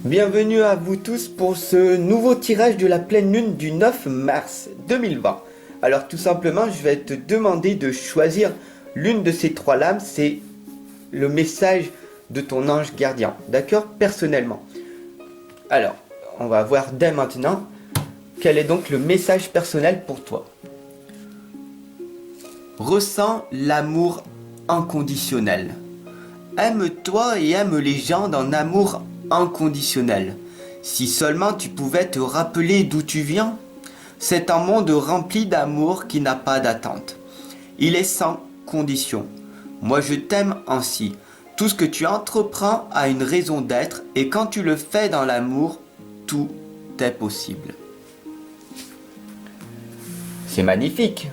Bienvenue à vous tous pour ce nouveau tirage de la pleine lune du 9 mars 2020. Alors tout simplement, je vais te demander de choisir l'une de ces trois lames, c'est le message de ton ange gardien, d'accord? Personnellement. Alors, on va voir dès maintenant quel est donc le message personnel pour toi. Ressens l'amour inconditionnel. Aime-toi et aime les gens d'un amour inconditionnel. Si seulement tu pouvais te rappeler d'où tu viens. C'est un monde rempli d'amour qui n'a pas d'attente. Il est sans condition. Moi je t'aime ainsi. Tout ce que tu entreprends a une raison d'être et quand tu le fais dans l'amour, tout est possible. C'est magnifique.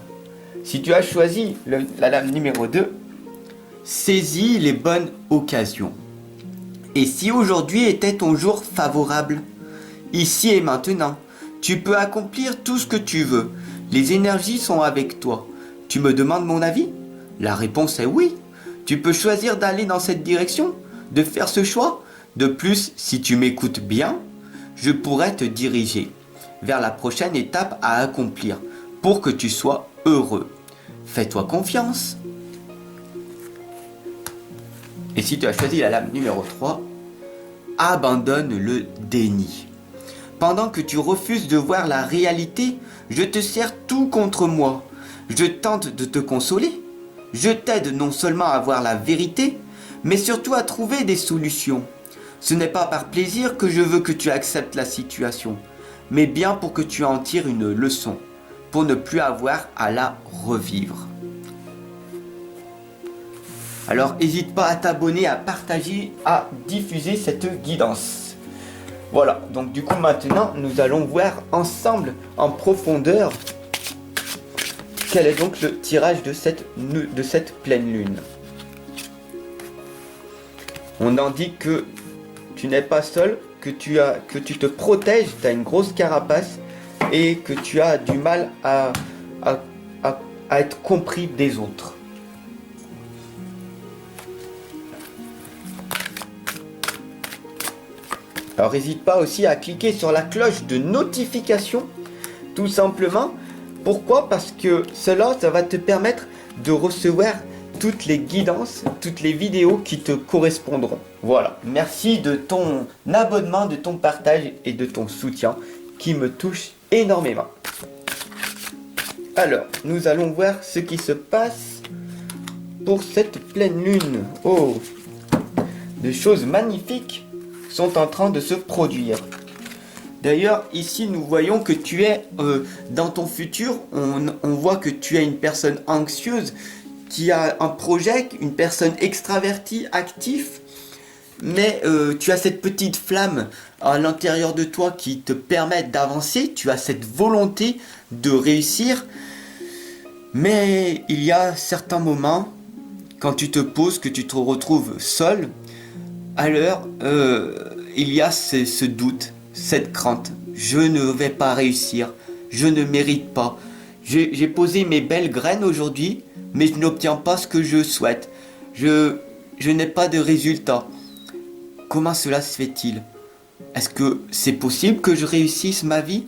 Si tu as choisi la lame numéro 2, saisis les bonnes occasions. Et si aujourd'hui était ton jour favorable, ici et maintenant, tu peux accomplir tout ce que tu veux. Les énergies sont avec toi. Tu me demandes mon avis? La réponse est oui. Tu peux choisir d'aller dans cette direction, de faire ce choix. De plus, si tu m'écoutes bien, je pourrais te diriger vers la prochaine étape à accomplir pour que tu sois heureux. Fais-toi confiance. Et si tu as choisi la lame numéro 3, abandonne le déni. Pendant que tu refuses de voir la réalité, je te sers tout contre moi. Je tente de te consoler. Je t'aide non seulement à voir la vérité, mais surtout à trouver des solutions. Ce n'est pas par plaisir que je veux que tu acceptes la situation, mais bien pour que tu en tires une leçon, pour ne plus avoir à la revivre. Alors n'hésite pas à t'abonner, à partager, à diffuser cette guidance. Voilà, donc du coup maintenant nous allons voir ensemble en profondeur quel est donc le tirage de cette pleine lune. On indique que tu n'es pas seul, que tu te protèges, tu as une grosse carapace et que tu as du mal à être compris des autres. Alors n'hésite pas aussi à cliquer sur la cloche de notification, tout simplement. Pourquoi? Parce que cela, ça va te permettre de recevoir toutes les guidances, toutes les vidéos qui te correspondront. Voilà, merci de ton abonnement, de ton partage et de ton soutien qui me touche énormément. Alors, nous allons voir ce qui se passe pour cette pleine lune. Oh, des choses magnifiques sont en train de se produire. D'ailleurs, ici, nous voyons que tu es dans ton futur. On voit que tu es une personne anxieuse qui a un projet, une personne extravertie, active. Mais tu as cette petite flamme à l'intérieur de toi qui te permet d'avancer. Tu as cette volonté de réussir. Mais il y a certains moments, quand tu te poses, que tu te retrouves seul, alors il y a ce doute, cette crainte. Je ne vais pas réussir, je ne mérite pas. J'ai posé mes belles graines aujourd'hui, mais je n'obtiens pas ce que je souhaite. Je n'ai pas de résultat. Comment cela se fait-il? Est-ce que c'est possible que je réussisse ma vie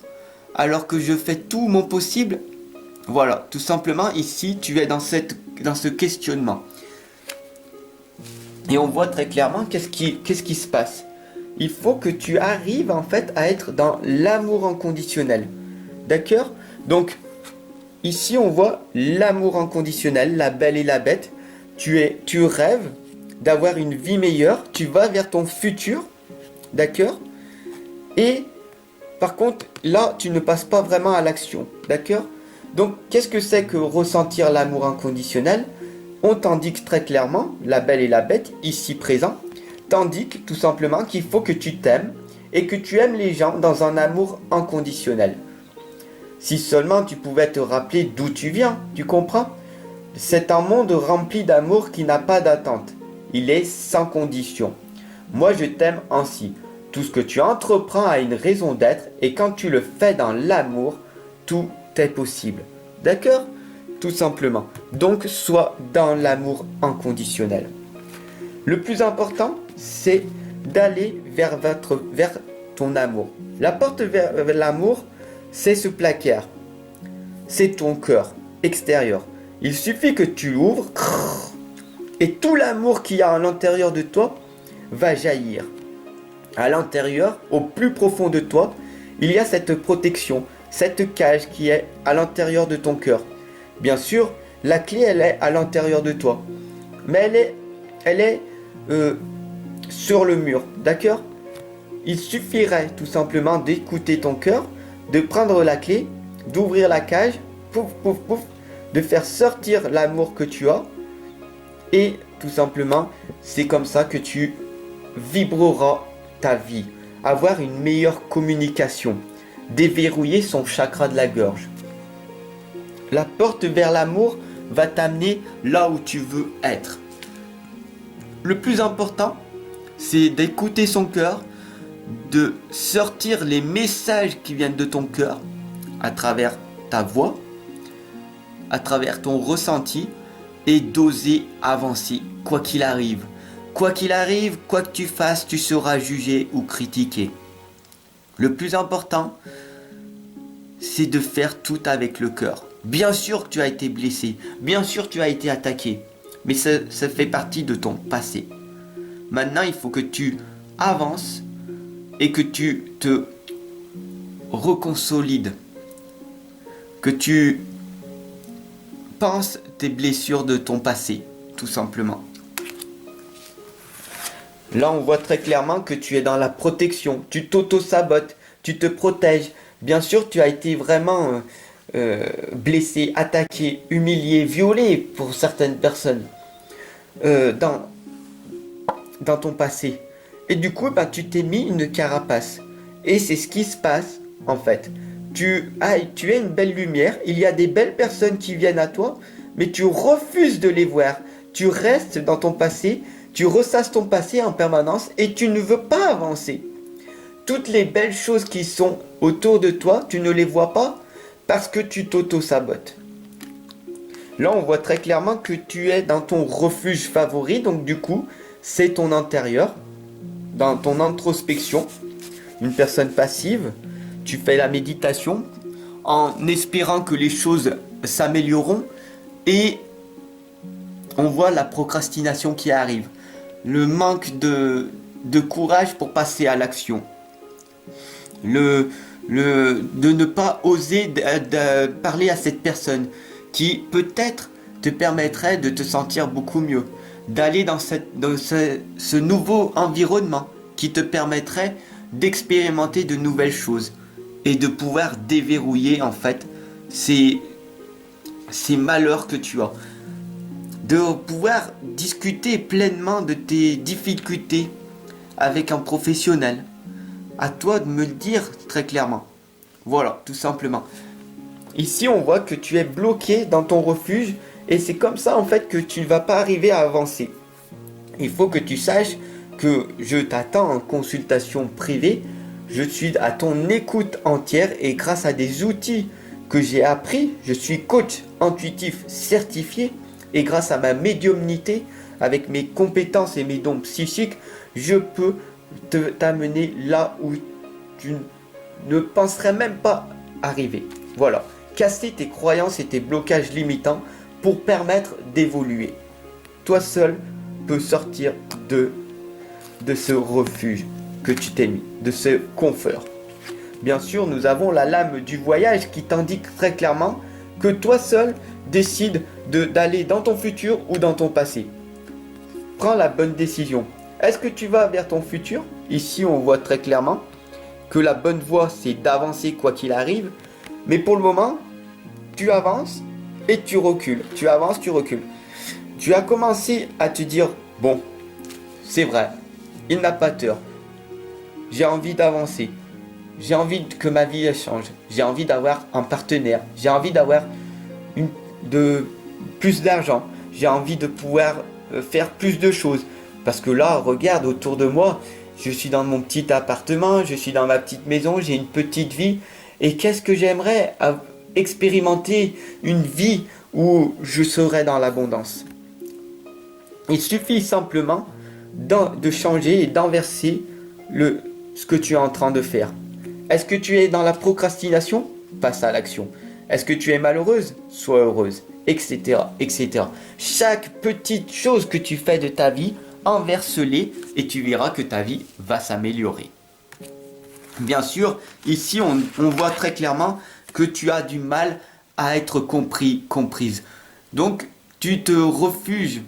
alors que je fais tout mon possible? Voilà, tout simplement ici tu es dans ce questionnement. Et on voit très clairement qu'est-ce qui se passe. Il faut que tu arrives en fait à être dans l'amour inconditionnel. D'accord? Donc, ici on voit l'amour inconditionnel, la belle et la bête. Tu rêves d'avoir une vie meilleure, tu vas vers ton futur. D'accord? Et par contre, là, tu ne passes pas vraiment à l'action. D'accord? Donc, qu'est-ce que c'est que ressentir l'amour inconditionnel? On t'indique très clairement, la belle et la bête, ici présent, t'indique tout simplement qu'il faut que tu t'aimes et que tu aimes les gens dans un amour inconditionnel. Si seulement tu pouvais te rappeler d'où tu viens, tu comprends? C'est un monde rempli d'amour qui n'a pas d'attente. Il est sans condition. Moi je t'aime ainsi. Tout ce que tu entreprends a une raison d'être et quand tu le fais dans l'amour, tout est possible. D'accord? Tout simplement. Donc, sois dans l'amour inconditionnel. Le plus important, c'est d'aller vers ton amour. La porte vers l'amour, c'est ce placard. C'est ton cœur extérieur. Il suffit que tu l'ouvres et tout l'amour qu'il y a à l'intérieur de toi va jaillir. À l'intérieur, au plus profond de toi, il y a cette protection, cette cage qui est à l'intérieur de ton cœur. Bien sûr, la clé, elle est à l'intérieur de toi. Mais elle est sur le mur, d'accord? Il suffirait tout simplement d'écouter ton cœur, de prendre la clé, d'ouvrir la cage, pouf, pouf, pouf, de faire sortir l'amour que tu as. Et tout simplement, c'est comme ça que tu vibreras ta vie. Avoir une meilleure communication. Déverrouiller son chakra de la gorge. La porte vers l'amour va t'amener là où tu veux être. Le plus important, c'est d'écouter son cœur, de sortir les messages qui viennent de ton cœur à travers ta voix, à travers ton ressenti et d'oser avancer quoi qu'il arrive. Quoi qu'il arrive, quoi que tu fasses, tu seras jugé ou critiqué. Le plus important, c'est de faire tout avec le cœur. Bien sûr que tu as été blessé, bien sûr que tu as été attaqué, mais ça fait partie de ton passé. Maintenant, il faut que tu avances et que tu te reconsolides, que tu penses tes blessures de ton passé, tout simplement. Là, on voit très clairement que tu es dans la protection, tu t'auto-sabotes, tu te protèges. Bien sûr, tu as été vraiment blessé, attaqué, humilié, violé pour certaines personnes dans ton passé. Et du coup, tu t'es mis une carapace. Et c'est ce qui se passe, en fait. Tu es une belle lumière, il y a des belles personnes qui viennent à toi, mais tu refuses de les voir. Tu restes dans ton passé, tu ressasses ton passé en permanence et tu ne veux pas avancer. Toutes les belles choses qui sont autour de toi, tu ne les vois pas parce que tu t'auto-sabotes. Là, on voit très clairement que tu es dans ton refuge favori, donc du coup, c'est ton intérieur, dans ton introspection, une personne passive. Tu fais la méditation en espérant que les choses s'amélioreront et on voit la procrastination qui arrive, le manque de courage pour passer à l'action, de ne pas oser de parler à cette personne qui peut-être te permettrait de te sentir beaucoup mieux, d'aller dans ce nouveau environnement qui te permettrait d'expérimenter de nouvelles choses et de pouvoir déverrouiller en fait ces malheurs que tu as, de pouvoir discuter pleinement de tes difficultés avec un professionnel. À toi de me le dire très clairement. Voilà, tout simplement. Ici, on voit que tu es bloqué dans ton refuge et c'est comme ça en fait que tu ne vas pas arriver à avancer. Il faut que tu saches que je t'attends en consultation privée. Je suis à ton écoute entière et grâce à des outils que j'ai appris, je suis coach intuitif certifié et grâce à ma médiumnité, avec mes compétences et mes dons psychiques, je peux t'amener là où tu ne penserais même pas arriver. Voilà, casser tes croyances et tes blocages limitants pour permettre d'évoluer. Toi seul peux sortir de ce refuge que tu t'es mis, de ce confort. Bien sûr, nous avons la lame du voyage qui t'indique très clairement que toi seul décides d'aller dans ton futur ou dans ton passé. Prends la bonne décision. Est-ce que tu vas vers ton futur? Ici, on voit très clairement que la bonne voie, c'est d'avancer quoi qu'il arrive. Mais pour le moment, tu avances et tu recules. Tu avances, tu recules. Tu as commencé à te dire, bon, c'est vrai, il n'a pas tort. J'ai envie d'avancer. J'ai envie que ma vie change. J'ai envie d'avoir un partenaire. J'ai envie d'avoir plus d'argent. J'ai envie de pouvoir faire plus de choses. Parce que là, regarde autour de moi, je suis dans mon petit appartement, je suis dans ma petite maison, j'ai une petite vie. Et qu'est-ce que j'aimerais expérimenter une vie où je serais dans l'abondance. Il suffit simplement de changer et d'inverser ce que tu es en train de faire. Est-ce que tu es dans la procrastination? Passe à l'action. Est-ce que tu es malheureuse? Sois heureuse, etc., etc. Chaque petite chose que tu fais de ta vie, inverse-les et tu verras que ta vie va s'améliorer. Bien sûr, ici on voit très clairement que tu as du mal à être comprise. Donc, tu te refuges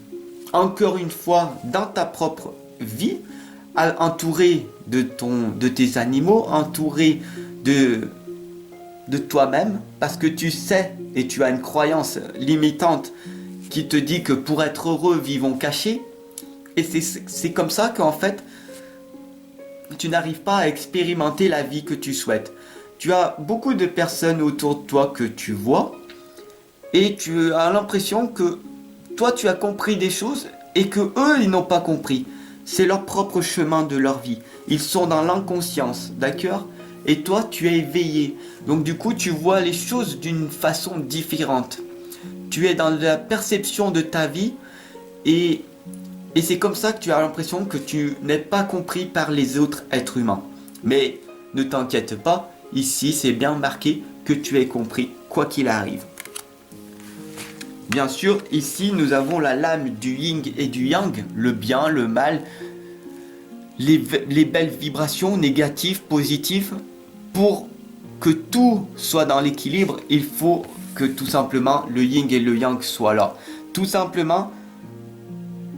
encore une fois dans ta propre vie, entouré de tes animaux, entouré de toi-même, parce que tu sais et tu as une croyance limitante qui te dit que pour être heureux, vivons cachés. Et c'est comme ça qu'en fait, tu n'arrives pas à expérimenter la vie que tu souhaites. Tu as beaucoup de personnes autour de toi que tu vois et tu as l'impression que toi tu as compris des choses et que eux ils n'ont pas compris. C'est leur propre chemin de leur vie. Ils sont dans l'inconscience, d'accord? Et toi tu es éveillé. Donc du coup tu vois les choses d'une façon différente. Tu es dans la perception de ta vie et c'est comme ça que tu as l'impression que tu n'es pas compris par les autres êtres humains. Mais ne t'inquiète pas, ici c'est bien marqué que tu es compris, quoi qu'il arrive. Bien sûr, ici nous avons la lame du yin et du yang, le bien, le mal, les belles vibrations négatives, positives. Pour que tout soit dans l'équilibre, il faut que tout simplement le yin et le yang soient là. Tout simplement,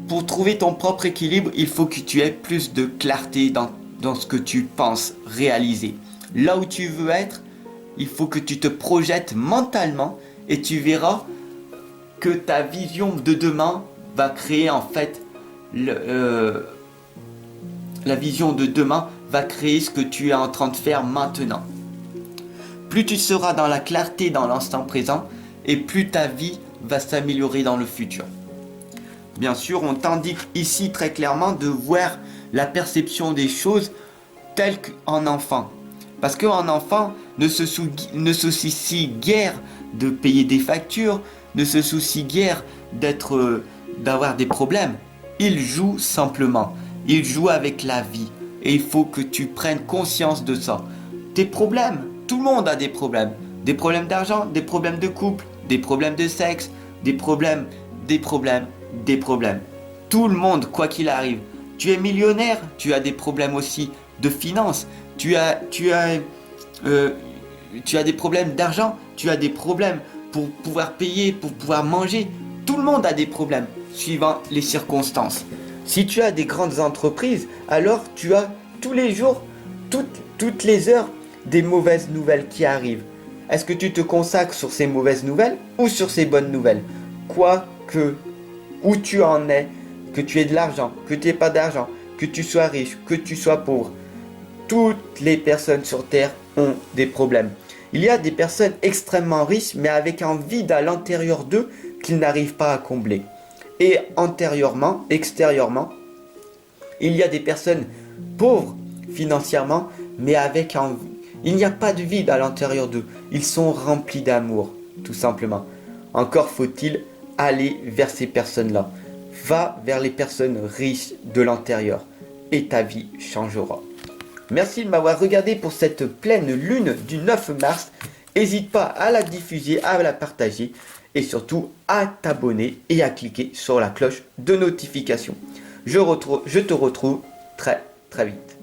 pour trouver ton propre équilibre, il faut que tu aies plus de clarté dans ce que tu penses réaliser. Là où tu veux être, il faut que tu te projettes mentalement et tu verras que ta vision de demain va créer en fait la vision de demain va créer ce que tu es en train de faire maintenant. Plus tu seras dans la clarté dans l'instant présent et plus ta vie va s'améliorer dans le futur. Bien sûr, on t'indique ici très clairement de voir la perception des choses telle qu'en enfant. Parce qu'un enfant ne se soucie guère de payer des factures, ne se soucie guère d'avoir des problèmes. Il joue simplement. Il joue avec la vie. Et il faut que tu prennes conscience de ça. Tes problèmes, tout le monde a des problèmes. Des problèmes d'argent, des problèmes de couple, des problèmes de sexe, des problèmes. Tout le monde, quoi qu'il arrive. Tu es millionnaire, tu as des problèmes aussi de finances. Tu as des problèmes d'argent, tu as des problèmes pour pouvoir payer, pour pouvoir manger. Tout le monde a des problèmes, suivant les circonstances. Si tu as des grandes entreprises, alors tu as tous les jours, toutes les heures, des mauvaises nouvelles qui arrivent. Est-ce que tu te consacres sur ces mauvaises nouvelles ou sur ces bonnes nouvelles? Où tu en es, que tu aies de l'argent, que tu n'aies pas d'argent, que tu sois riche, que tu sois pauvre, toutes les personnes sur Terre ont des problèmes. Il y a des personnes extrêmement riches, mais avec un vide à l'intérieur d'eux qu'ils n'arrivent pas à combler. Et extérieurement, il y a des personnes pauvres financièrement, mais il n'y a pas de vide à l'intérieur d'eux. Ils sont remplis d'amour, tout simplement. Encore faut-il aller vers ces personnes-là. Va vers les personnes riches de l'intérieur et ta vie changera. Merci de m'avoir regardé pour cette pleine lune du 9 mars. N'hésite pas à la diffuser, à la partager et surtout à t'abonner et à cliquer sur la cloche de notification. Je te retrouve très vite.